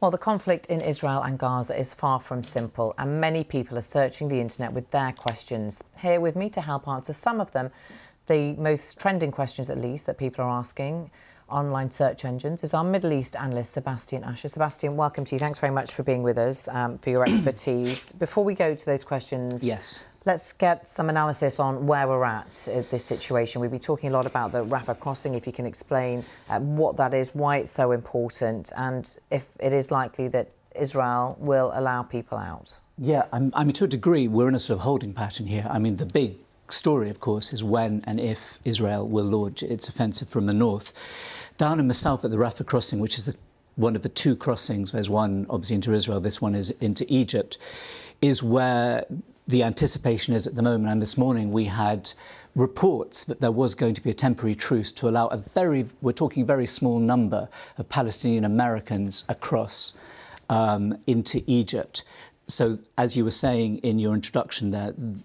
Well, the conflict in Israel and Gaza is far from simple, and many people are searching the internet with their questions. Here with me to help answer some of them, the most trending questions at least that people are asking online search engines, is our Middle East analyst, Sebastian Asher. Sebastian, welcome to you. Thanks very much for being with us, for your expertise. Before we go to those questions, yes, let's get some analysis on where we're at this situation. We've been talking a lot about the Rafah crossing. If you can explain what that is, why it's so important, and if it is likely that Israel will allow people out. Yeah, I mean, to a degree, we're in a sort of holding pattern here. I mean, the big story, of course, is when and if Israel will launch its offensive from the north. Down in the south at the Rafah crossing, which is one of the two crossings, there's one obviously into Israel, this one is into Egypt, is where the anticipation is at the moment. And this morning we had reports that there was going to be a temporary truce to allow we're talking a very small number of Palestinian Americans across into Egypt. So, as you were saying in your introduction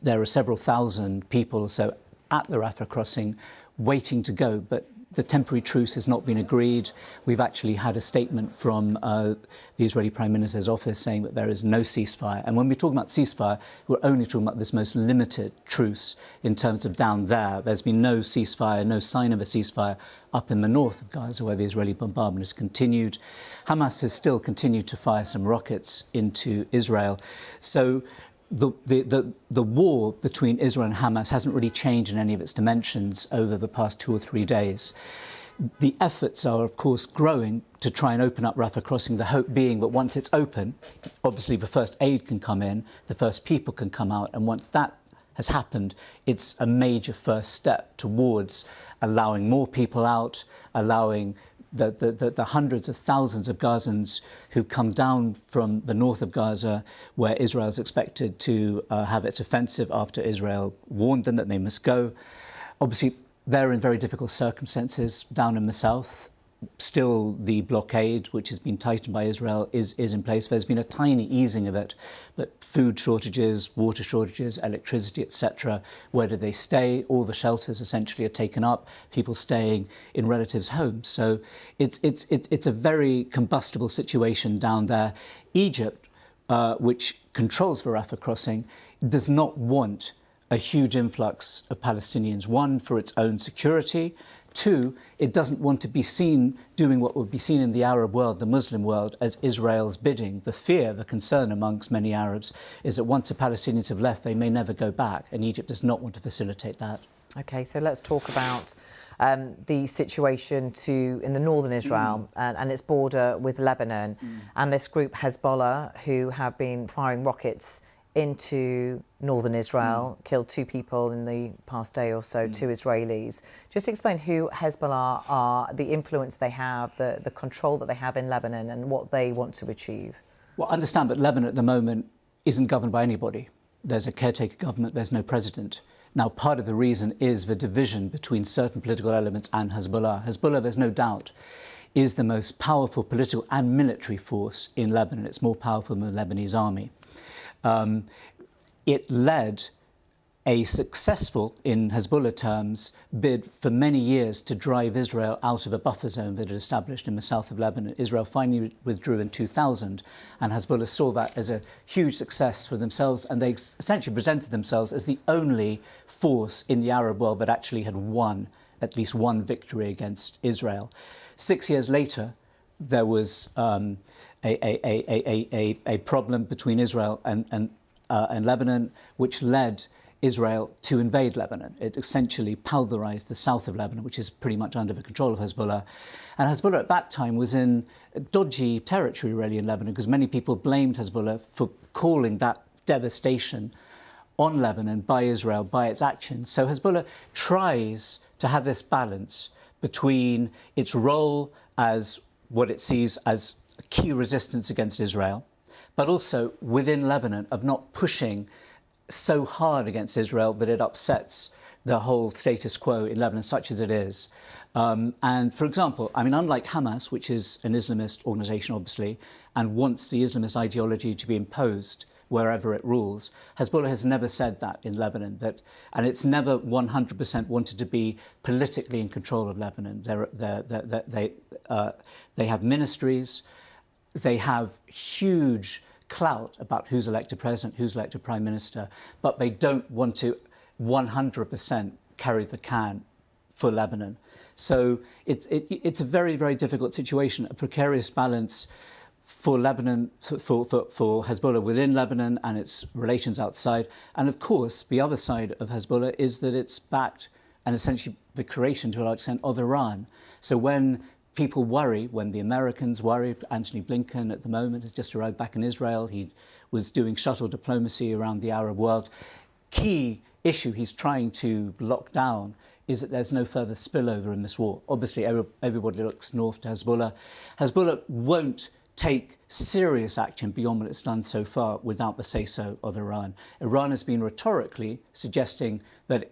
there are several thousand people or so at the Rafah crossing waiting to go, but the temporary truce has not been agreed. We've actually had a statement from the Israeli Prime Minister's office saying that there is no ceasefire. And when we're talking about ceasefire, we're only talking about this most limited truce in terms of down there. There's been no ceasefire, no sign of a ceasefire up in the north of Gaza, where the Israeli bombardment has continued. Hamas has still continued to fire some rockets into Israel. So the war between Israel and Hamas hasn't really changed in any of its dimensions over the past 2 or 3 days. The efforts are, of course, growing to try and open up Rafah crossing, the hope being that once it's open, obviously the first aid can come in, the first people can come out, and once that has happened, it's a major first step towards allowing more people out, allowing the hundreds of thousands of Gazans who come down from the north of Gaza, where Israel is expected to have its offensive after Israel warned them that they must go. Obviously, they're in very difficult circumstances down in the south. Still, the blockade, which has been tightened by Israel, is in place. There's been a tiny easing of it, but food shortages, water shortages, electricity, etc. Where do they stay? All the shelters essentially are taken up. People staying in relatives' homes. So it's a very combustible situation down there. Egypt, which controls the Rafah crossing, does not want a huge influx of Palestinians. One, for its own security. Two, it doesn't want to be seen doing what would be seen in the Arab world, the Muslim world, as Israel's bidding. The fear, the concern amongst many Arabs is that once the Palestinians have left, they may never go back, and Egypt does not want to facilitate that. OK, so let's talk about the situation in the northern Israel and its border with Lebanon, and this group Hezbollah, who have been firing rockets into northern Israel, killed 2 people in the past day or so, 2 Israelis. Just explain who Hezbollah are, the influence they have, the control that they have in Lebanon, and what they want to achieve. Well, understand that Lebanon at the moment isn't governed by anybody. There's a caretaker government, there's no president. Now, part of the reason is the division between certain political elements and Hezbollah. Hezbollah, there's no doubt, is the most powerful political and military force in Lebanon. It's more powerful than the Lebanese army. It led a successful, in Hezbollah terms, bid for many years to drive Israel out of a buffer zone that it established in the south of Lebanon. Israel finally withdrew in 2000, and Hezbollah saw that as a huge success for themselves, and they essentially presented themselves as the only force in the Arab world that actually had won at least one victory against Israel. 6 years later, there was a problem between Israel and Lebanon, which led Israel to invade Lebanon. It essentially pulverized the south of Lebanon, which is pretty much under the control of Hezbollah. And Hezbollah at that time was in dodgy territory, really, in Lebanon, because many people blamed Hezbollah for calling that devastation on Lebanon by Israel, by its actions. So Hezbollah tries to have this balance between its role as what it sees as key resistance against Israel, but also within Lebanon of not pushing so hard against Israel that it upsets the whole status quo in Lebanon, such as it is. And for example, I mean, unlike Hamas, which is an Islamist organisation, obviously, and wants the Islamist ideology to be imposed wherever it rules, Hezbollah has never said that in Lebanon, and it's never 100% wanted to be politically in control of Lebanon. They have ministries, they have huge clout about who's elected president, who's elected prime minister, but they don't want to 100% carry the can for Lebanon. So it's a very, very difficult situation, a precarious balance for Lebanon, for Hezbollah within Lebanon and its relations outside. And of course, the other side of Hezbollah is that it's backed and essentially the creation to a large extent of Iran. So when people worry, when the Americans worry, Antony Blinken at the moment has just arrived back in Israel, he was doing shuttle diplomacy around the Arab world. Key issue he's trying to lock down is that there's no further spillover in this war. Obviously, everybody looks north to Hezbollah. Hezbollah won't take serious action beyond what it's done so far without the say-so of Iran. Iran has been rhetorically suggesting that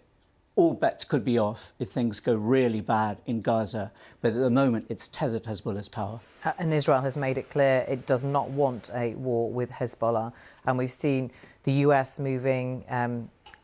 all bets could be off if things go really bad in Gaza, but at the moment it's tethered Hezbollah's power. And Israel has made it clear it does not want a war with Hezbollah, and we've seen the US moving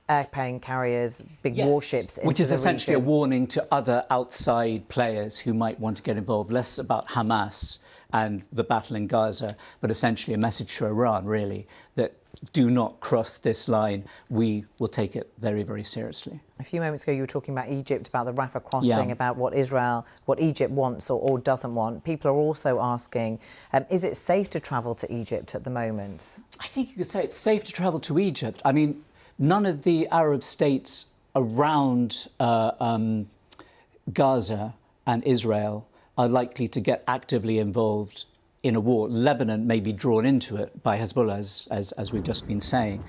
airplane carriers, big warships into which is the essentially region. a warning to other outside players who might want to get involved, less about Hamas and the battle in Gaza, but essentially a message to Iran, really, that do not cross this line. We will take it very, very seriously. A few moments ago, you were talking about Egypt, about the Rafah crossing, about what Egypt wants or doesn't want. People are also asking, is it safe to travel to Egypt at the moment? I think you could say it's safe to travel to Egypt. I mean, none of the Arab states around Gaza and Israel are likely to get actively involved in a war. Lebanon may be drawn into it by Hezbollah, as we've just been saying.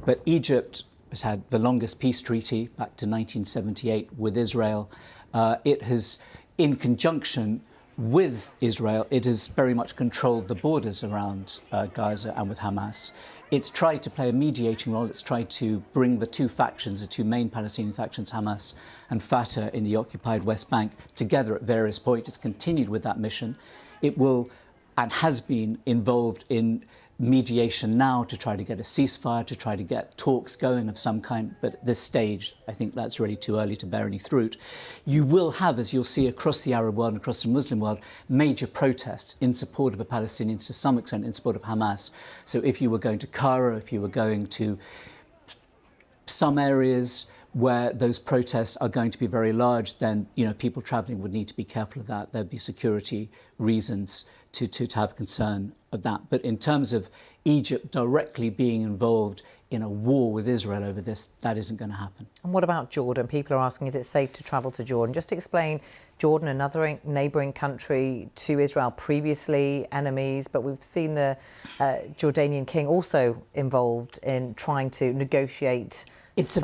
But Egypt has had the longest peace treaty back to 1978 with Israel. It has, in conjunction with Israel, it has very much controlled the borders around Gaza and with Hamas. It's tried to play a mediating role. It's tried to bring the two factions, the two main Palestinian factions, Hamas and Fatah in the occupied West Bank, together at various points. It's continued with that mission. It will and has been involved in mediation now to try to get a ceasefire, to try to get talks going of some kind. But at this stage, I think that's really too early to bear any fruit. You will have, as you'll see across the Arab world and across the Muslim world, major protests in support of the Palestinians, to some extent in support of Hamas. So if you were going to Cairo, if you were going to some areas where those protests are going to be very large, then people travelling would need to be careful of that. There'd be security reasons to have concern of that. But in terms of Egypt directly being involved in a war with Israel over this, that isn't going to happen. And what about Jordan? People are asking, is it safe to travel to Jordan? Just to explain, Jordan, another neighbouring country to Israel, previously enemies, but we've seen the Jordanian king also involved in trying to negotiate It's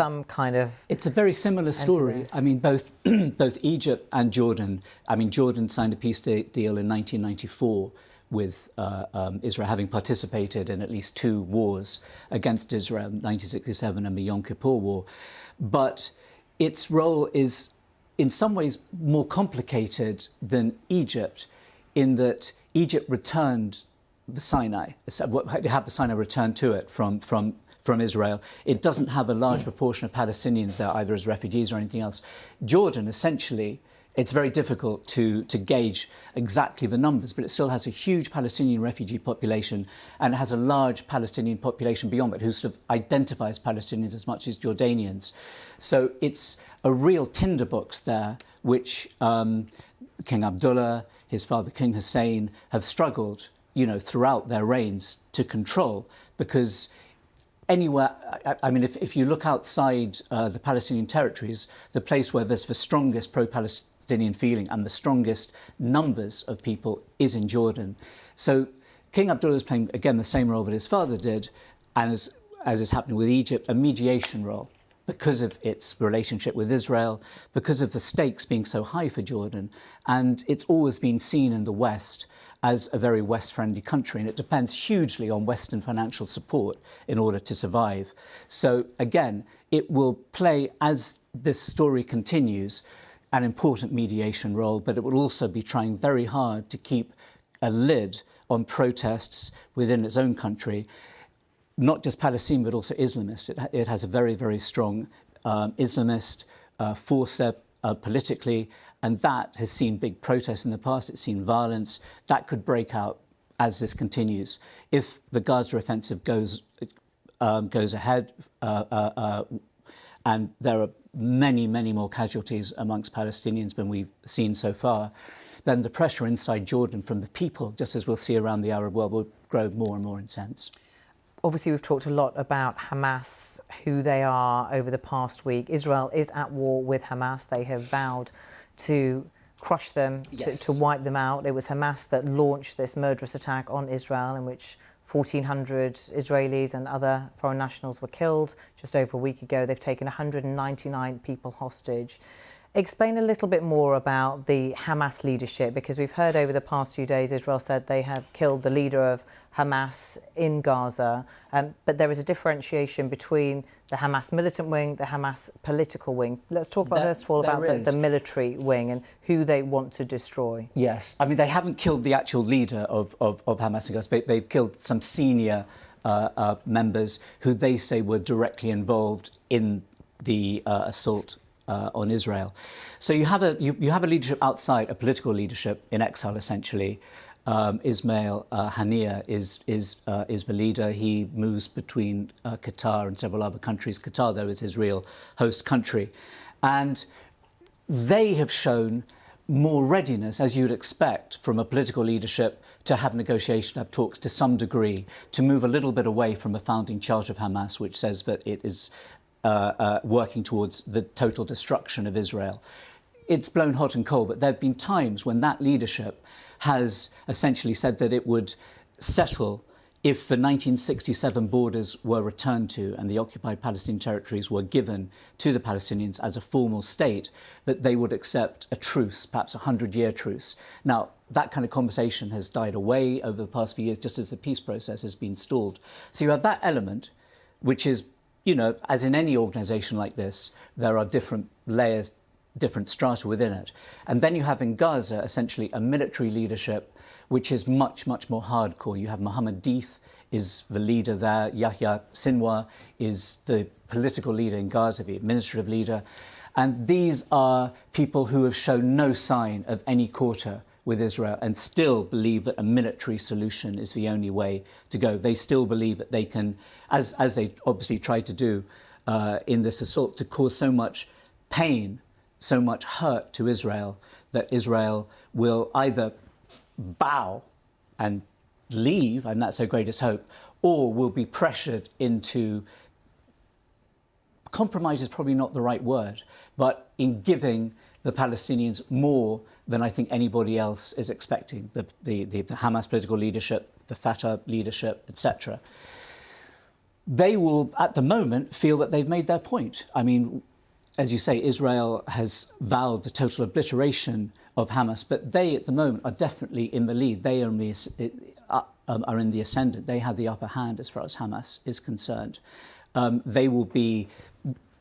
a very similar story. I mean, both Egypt and Jordan. I mean, Jordan signed a peace deal in 1994 with Israel, having participated in at least two wars against Israel, 1967 and the Yom Kippur War. But its role is, in some ways, more complicated than Egypt, in that Egypt returned the Sinai. The Sinai returned to it from Israel. It doesn't have a large proportion of Palestinians there, either as refugees or anything else. Jordan, essentially, it's very difficult to gauge exactly the numbers, but it still has a huge Palestinian refugee population, and it has a large Palestinian population beyond it who sort of identifies Palestinians as much as Jordanians. So it's a real tinderbox there, which King Abdullah, his father King Hussein, have struggled, throughout their reigns to control, because anywhere, I mean, if you look outside the Palestinian territories, the place where there's the strongest pro-Palestinian feeling and the strongest numbers of people is in Jordan. So King Abdullah is playing, again, the same role that his father did, and as is happening with Egypt, a mediation role, because of its relationship with Israel, because of the stakes being so high for Jordan. And it's always been seen in the West as a very West-friendly country, and it depends hugely on Western financial support in order to survive. So again, it will play, as this story continues, an important mediation role, but it will also be trying very hard to keep a lid on protests within its own country, not just Palestine, but also Islamist. It has a very, very strong Islamist force there politically, and that has seen big protests in the past. It's seen violence. That could break out as this continues. If the Gaza offensive goes ahead, and there are many, many more casualties amongst Palestinians than we've seen so far, then the pressure inside Jordan from the people, just as we'll see around the Arab world, will grow more and more intense. Obviously, we've talked a lot about Hamas, who they are over the past week. Israel is at war with Hamas. They have vowed to crush them, yes, to wipe them out. It was Hamas that launched this murderous attack on Israel, in which 1,400 Israelis and other foreign nationals were killed just over a week ago. They've taken 199 people hostage. Explain a little bit more about the Hamas leadership, because we've heard over the past few days Israel said they have killed the leader of Hamas in Gaza, but there is a differentiation between the Hamas militant wing, the Hamas political wing. Let's talk about, first of all, about the military wing and who they want to destroy. Yes. I mean, they haven't killed the actual leader of Hamas in Gaza. They've killed some senior members who they say were directly involved in the assault on Israel. So you have a leadership outside, a political leadership in exile, essentially. Ismail Haniyeh is the leader. He moves between Qatar and several other countries. Qatar, though, is his real host country. And they have shown more readiness, as you'd expect from a political leadership, to have negotiation, have talks to some degree, to move a little bit away from the founding charter of Hamas, which says that it is working towards the total destruction of Israel. It's blown hot and cold, but there have been times when that leadership has essentially said that it would settle if the 1967 borders were returned to and the occupied Palestinian territories were given to the Palestinians as a formal state, that they would accept a truce, perhaps a 100-year truce. Now, that kind of conversation has died away over the past few years, just as the peace process has been stalled. So you have that element, which is, you know, as in any organisation like this, there are different layers, different strata within it. And then you have in Gaza essentially a military leadership which is much, much more hardcore. You have Mohammed Deif is the leader there. Yahya Sinwar is the political leader in Gaza, the administrative leader. And these are people who have shown no sign of any quarter with Israel and still believe that a military solution is the only way to go. They still believe that they can, as they obviously tried to do in this assault, to cause so much pain, so much hurt to Israel, that Israel will either bow and leave, and that's their greatest hope, or will be pressured into, compromise is probably not the right word, but in giving the Palestinians more than I think anybody else is expecting, the Hamas political leadership, the Fatah leadership, etc. They will, at the moment, feel that they've made their point. I mean, as you say, Israel has vowed the total obliteration of Hamas, but they, at the moment, are definitely in the lead. They are in the ascendant. They have the upper hand as far as Hamas is concerned. They will be,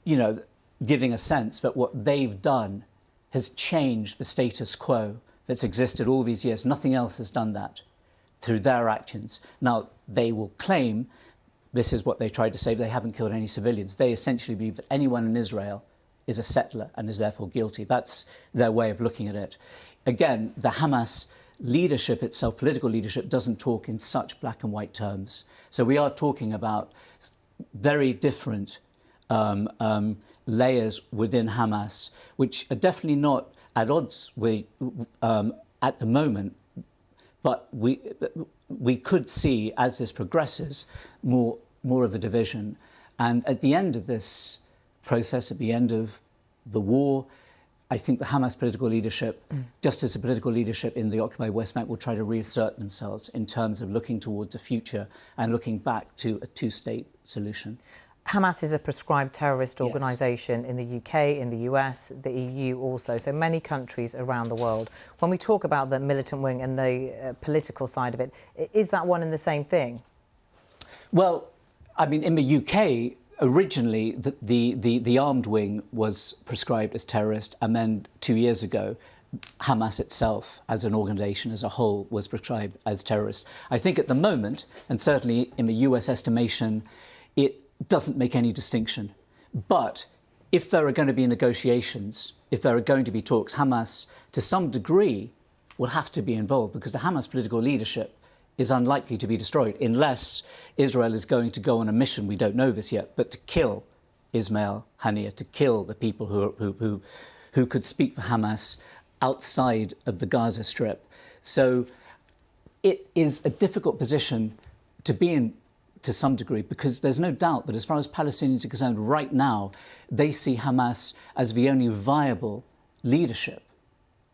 you know, giving a sense that what they've done has changed the status quo that's existed all these years. Nothing else has done that through their actions. Now, they will claim, this is what they tried to say, they haven't killed any civilians. They essentially believe that anyone in Israel is a settler and is therefore guilty. That's their way of looking at it. Again, the Hamas leadership itself, political leadership, doesn't talk in such black and white terms. So we are talking about very different layers within Hamas, which are definitely not at odds with, at the moment, but we could see, as this progresses, more of the division. And at the end of this process, at the end of the war, I think the Hamas political leadership, just as the political leadership in the occupied West Bank, will try to reassert themselves in terms of looking towards the future and looking back to a two-state solution. Hamas is a proscribed terrorist organisation in the UK, in the US, the EU also, so many countries around the world. When we talk about the militant wing and the political side of it, is that one and the same thing? Well, I mean, in the UK, originally the armed wing was prescribed as terrorist, and then 2 years ago, Hamas itself, as an organisation as a whole, was prescribed as terrorist. I think at the moment, and certainly in the US estimation, it doesn't make any distinction. But if there are going to be negotiations, if there are going to be talks, Hamas, to some degree, will have to be involved, because the Hamas political leadership is unlikely to be destroyed unless Israel is going to go on a mission, we don't know this yet, but to kill Ismail Haniyeh, to kill the people who could speak for Hamas outside of the Gaza Strip. So it is a difficult position to be in to some degree, because there's no doubt that as far as Palestinians are concerned right now, they see Hamas as the only viable leadership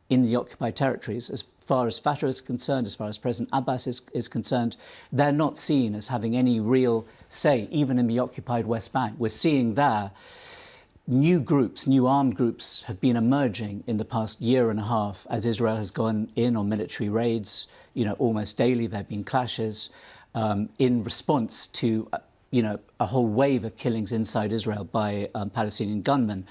in the occupied territories. As far as Fatah is concerned, as far as President Abbas is concerned, they're not seen as having any real say, even in the occupied West Bank. We're seeing there new groups, new armed groups have been emerging in the past year and a half as Israel has gone in on military raids. Almost daily there have been clashes in response to a whole wave of killings inside Israel by Palestinian gunmen.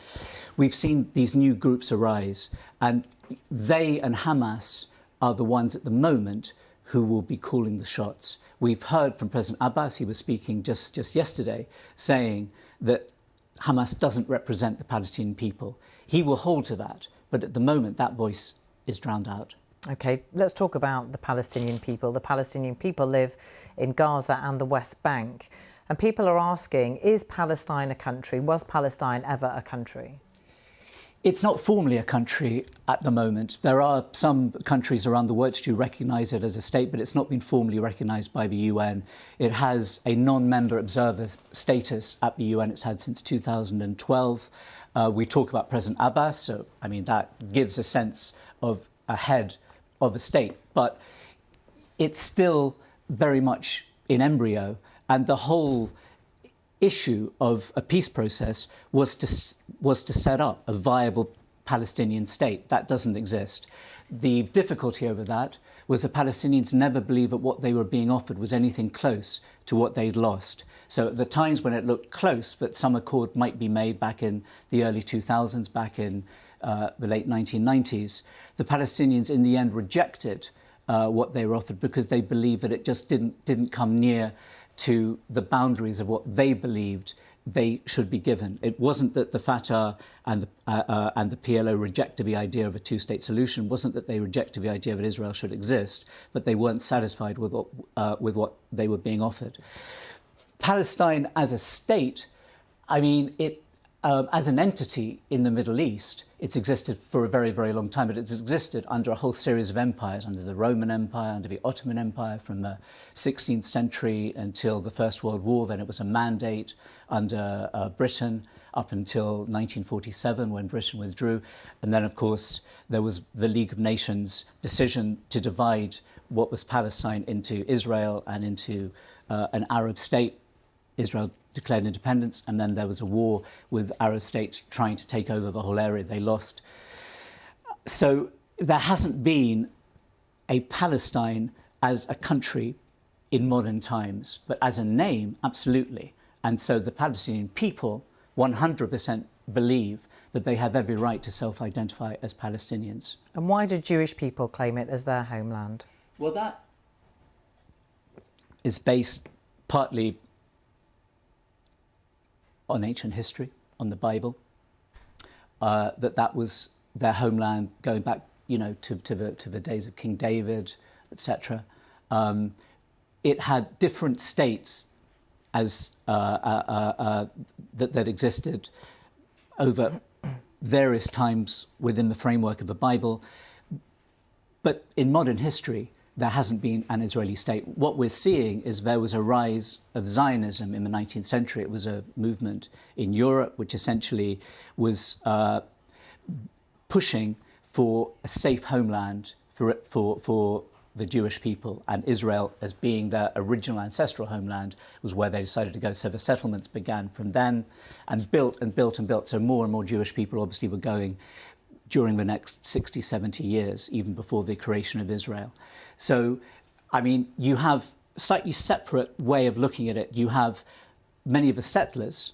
We've seen these new groups arise, and they and Hamas are the ones at the moment who will be calling the shots. We've heard from President Abbas, he was speaking just yesterday, saying that Hamas doesn't represent the Palestinian people. He will hold to that, but at the moment that voice is drowned out. OK, let's talk about the Palestinian people. The Palestinian people live in Gaza and the West Bank. And people are asking, is Palestine a country? Was Palestine ever a country? It's not formally a country at the moment. There are some countries around the world which do recognise it as a state, but it's not been formally recognised by the UN. It has a non-member observer status at the UN. It's had since 2012. We talk about President Abbas, so that gives a sense of a head of a state, but it's still very much in embryo, and the whole issue of a peace process was to set up a viable Palestinian state. That doesn't exist. The difficulty over that was the Palestinians never believed that what they were being offered was anything close to what they'd lost. So at the times when it looked close that some accord might be made back in the early 2000s, back in the late 1990s, the Palestinians in the end rejected what they were offered because they believed that it just didn't come near to the boundaries of what they believed they should be given. It wasn't that the Fatah and the PLO rejected the idea of a two-state solution. It wasn't that they rejected the idea that Israel should exist, but they weren't satisfied with what they were being offered. Palestine as a state, as an entity in the Middle East, it's existed for a very, very long time, but it's existed under a whole series of empires, under the Roman Empire, under the Ottoman Empire from the 16th century until the First World War. Then it was a mandate under Britain up until 1947 when Britain withdrew. And then, of course, there was the League of Nations decision to divide what was Palestine into Israel and into an Arab state. Israel declared independence, and then there was a war with Arab states trying to take over the whole area. They lost. So there hasn't been a Palestine as a country in modern times, but as a name, absolutely. And so the Palestinian people 100% believe that they have every right to self-identify as Palestinians. And why do Jewish people claim it as their homeland? Well, that is based partly on ancient history, on the Bible, that was their homeland going back, to the days of King David, etc. It had different states as that existed over various times within the framework of the Bible, but in modern history, there hasn't been an Israeli state. What we're seeing is there was a rise of Zionism in the 19th century. It was a movement in Europe which essentially was pushing for a safe homeland for the Jewish people, and Israel, as being their original ancestral homeland, was where they decided to go. So the settlements began from then and built and built and built. So more and more Jewish people obviously were going during the next 60, 70 years, even before the creation of Israel. So, you have a slightly separate way of looking at it. You have many of the settlers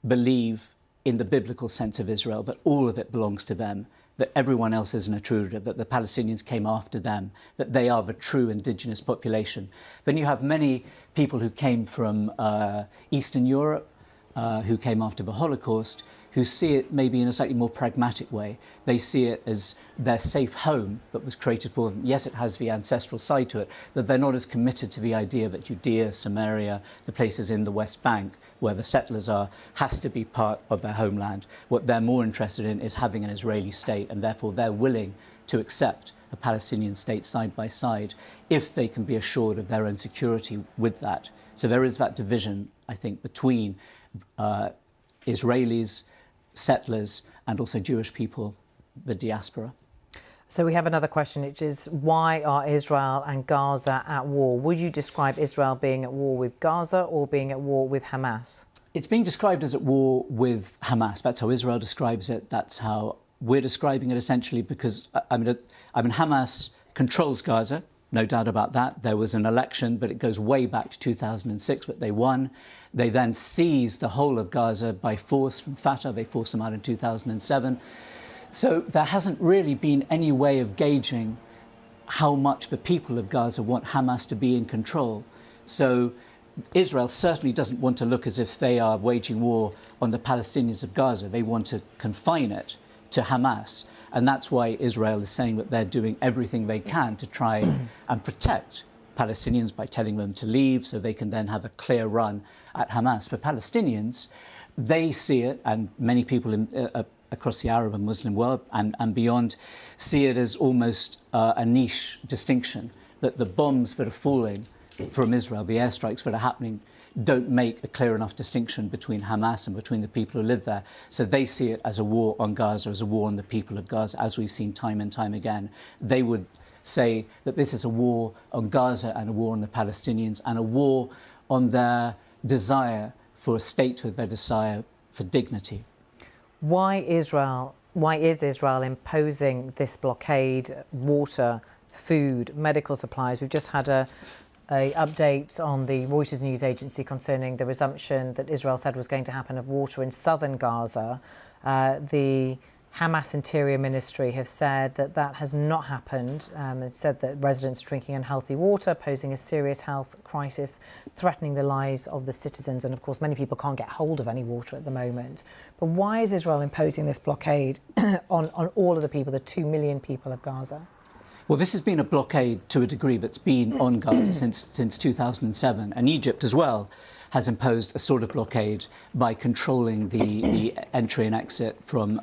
believe in the biblical sense of Israel, that all of it belongs to them, that everyone else is an intruder, that the Palestinians came after them, that they are the true indigenous population. Then you have many people who came from Eastern Europe, who came after the Holocaust, who see it maybe in a slightly more pragmatic way. They see it as their safe home that was created for them. Yes, it has the ancestral side to it, but they're not as committed to the idea that Judea, Samaria, the places in the West Bank where the settlers are, has to be part of their homeland. What they're more interested in is having an Israeli state, and therefore they're willing to accept a Palestinian state side by side if they can be assured of their own security with that. So there is that division, I think, between Israelis, settlers, and also Jewish people, the diaspora. So we have another question, which is, why are Israel and Gaza at war? Would you describe Israel being at war with Gaza or being at war with Hamas? It's being described as at war with Hamas. That's how Israel describes it. That's how we're describing it, essentially, because Hamas controls Gaza, no doubt about that. There was an election, but it goes way back to 2006, but they won. They then seized the whole of Gaza by force from Fatah. They forced them out in 2007. So there hasn't really been any way of gauging how much the people of Gaza want Hamas to be in control. So Israel certainly doesn't want to look as if they are waging war on the Palestinians of Gaza. They want to confine it to Hamas. And that's why Israel is saying that they're doing everything they can to try and protect Palestinians by telling them to leave so they can then have a clear run at Hamas. For Palestinians, they see it, and many people across the Arab and Muslim world and beyond see it as almost a niche distinction, that the bombs that are falling from Israel, the airstrikes that are happening, don't make a clear enough distinction between Hamas and between the people who live there. So they see it as a war on Gaza, as a war on the people of Gaza, as we've seen time and time again. They would say that this is a war on Gaza and a war on the Palestinians and a war on their desire for a statehood, their desire for dignity. Why is Israel imposing this blockade, water, food, medical supplies? We've just had a update on the Reuters news agency concerning the resumption that Israel said was going to happen of water in southern Gaza. The Hamas Interior Ministry have said that that has not happened. It said that residents are drinking unhealthy water, posing a serious health crisis, threatening the lives of the citizens. And of course, many people can't get hold of any water at the moment. But why is Israel imposing this blockade on all of the people, the 2 million people of Gaza? Well, this has been a blockade to a degree that's been on Gaza since 2007, and Egypt as well has imposed a sort of blockade by controlling the entry and exit from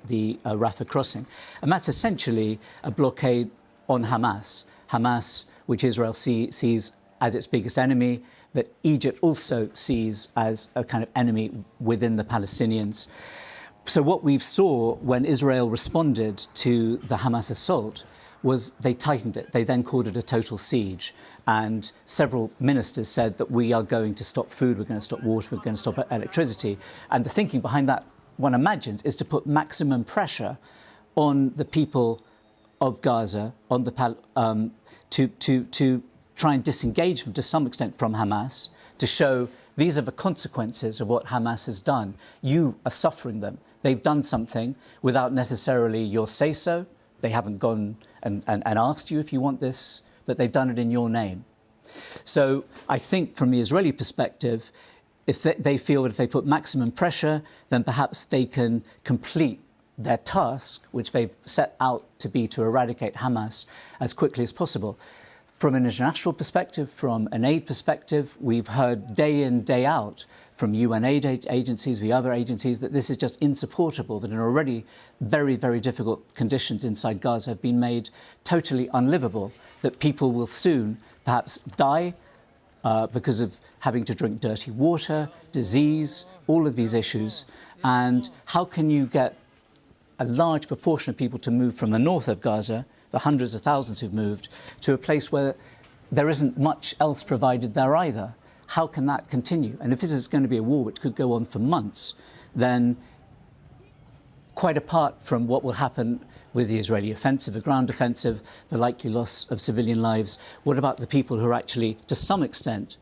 the Rafah crossing. And that's essentially a blockade on Hamas. Hamas, which Israel sees as its biggest enemy, that Egypt also sees as a kind of enemy within the Palestinians. So what we saw when Israel responded to the Hamas assault was they tightened it. They then called it a total siege. And several ministers said that we are going to stop food, we're going to stop water, we're going to stop electricity. And the thinking behind that, one imagines, is to put maximum pressure on the people of Gaza, on the to try and disengage them to some extent from Hamas, to show these are the consequences of what Hamas has done. You are suffering them. They've done something without necessarily your say-so. They haven't gone and asked you if you want this, but they've done it in your name. So I think from the Israeli perspective, if they feel that if they put maximum pressure, then perhaps they can complete their task, which they've set out to be to eradicate Hamas as quickly as possible. From an international perspective, from an aid perspective, we've heard day in, day out from UN aid agencies, the other agencies, that this is just insupportable, that in already very, very difficult conditions inside Gaza have been made totally unlivable, that people will soon perhaps die because of having to drink dirty water, disease, all of these issues. And how can you get a large proportion of people to move from the north of Gaza, the hundreds of thousands who've moved, to a place where there isn't much else provided there either? How can that continue? And if this is going to be a war which could go on for months, then quite apart from what will happen with the Israeli offensive, the ground offensive, the likely loss of civilian lives, what about the people who are actually, to some extent,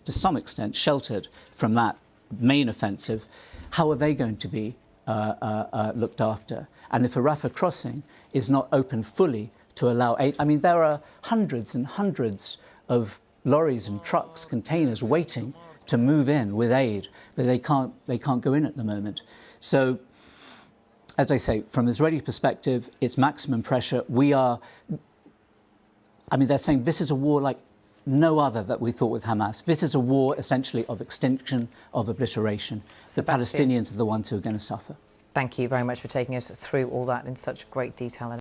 sheltered from that main offensive? How are they going to be looked after? And if a Rafah crossing is not open fully to allow aid, I mean, there are hundreds and hundreds of lorries and trucks, containers waiting to move in with aid, but they can't go in at the moment. So as I say, from Israeli perspective, it's maximum pressure. They're saying this is a war like no other that we thought with Hamas. This is a war essentially of extinction, of obliteration. Sebastian, the Palestinians are the ones who are going to suffer. thank you very much for taking us through all that in such great detail.